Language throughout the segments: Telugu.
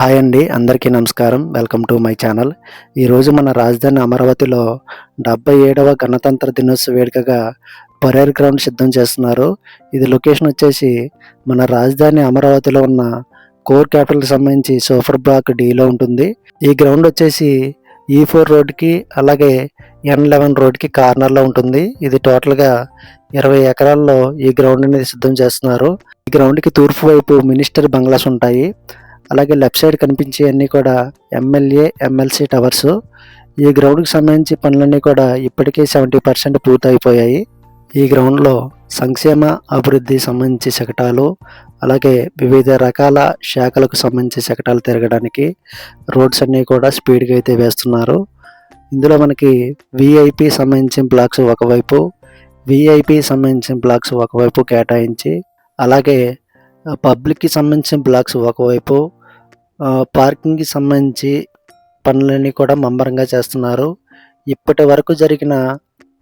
హాయ్ అండి, అందరికీ నమస్కారం. Welcome to my channel. ఈరోజు మన రాజధాని అమరావతిలో 77వ గణతంత్ర దినోత్సవ వేడుకగా పరేడ్ గ్రౌండ్ సిద్ధం చేస్తున్నారు. ఇది లొకేషన్ వచ్చేసి మన రాజధాని అమరావతిలో ఉన్న కోర్ క్యాపిటల్కి సంబంధించి సూపర్ బ్లాక్ డీలో ఉంటుంది. ఈ గ్రౌండ్ వచ్చేసి E4 రోడ్కి అలాగే N11 రోడ్కి కార్నర్లో ఉంటుంది. ఇది టోటల్గా 20 ఎకరాల్లో ఈ గ్రౌండ్ అనేది సిద్ధం చేస్తున్నారు. ఈ గ్రౌండ్కి తూర్పు వైపు మినిస్టర్ బంగ్లాస్ ఉంటాయి. అలాగే లెఫ్ట్ సైడ్ కనిపించే అన్నీ కూడా ఎమ్మెల్యే ఎమ్మెల్సీ టవర్స్. ఈ గ్రౌండ్కి సంబంధించి పనులన్నీ కూడా ఇప్పటికే 70% పూర్తయిపోయాయి. ఈ గ్రౌండ్లో సంక్షేమ అభివృద్ధి సంబంధించి శకటాలు, అలాగే వివిధ రకాల శాఖలకు సంబంధించి శకటాలు తిరగడానికి రోడ్స్ అన్నీ కూడా స్పీడ్గా అయితే వేస్తున్నారు. ఇందులో మనకి విఐపి సంబంధించిన బ్లాక్స్ ఒకవైపు, విఐపి సంబంధించిన బ్లాక్స్ ఒకవైపు కేటాయించి, అలాగే పబ్లిక్కి సంబంధించిన బ్లాక్స్ ఒకవైపు, పార్కింగ్కి సంబంధించి పనులన్నీ కూడా ముమ్మరంగా చేస్తున్నారు. ఇప్పటి వరకు జరిగిన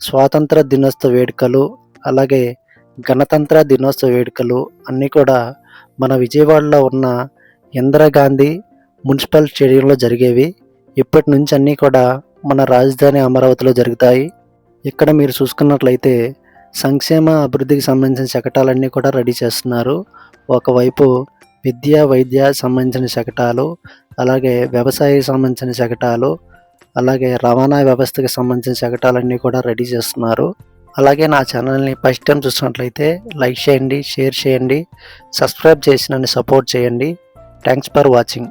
స్వాతంత్ర దినోత్సవ వేడుకలు, అలాగే గణతంత్ర దినోత్సవ వేడుకలు అన్నీ కూడా మన విజయవాడలో ఉన్న ఇందిరాగాంధీ మున్సిపల్ స్టేడియంలో జరిగేవి. ఇప్పటి నుంచి అన్నీ కూడా మన రాజధాని అమరావతిలో జరుగుతాయి. ఇక్కడ మీరు చూసుకున్నట్లయితే సంక్షేమ అభివృద్ధికి సంబంధించిన శకటాలన్నీ కూడా రెడీ చేస్తున్నారు. ఒకవైపు విద్య వైద్య సంబంధించిన శకటాలు, అలాగే వ్యవసాయకి సంబంధించిన శకటాలు, అలాగే రవాణా వ్యవస్థకి సంబంధించిన శకటాలన్నీ కూడా రెడీ చేస్తున్నారు. అలాగే నా ఛానల్ని ఫస్ట్ టైం చూసినట్లయితే లైక్ చేయండి, షేర్ చేయండి, సబ్స్క్రైబ్ చేసి నన్ను సపోర్ట్ చేయండి. Thanks for watching.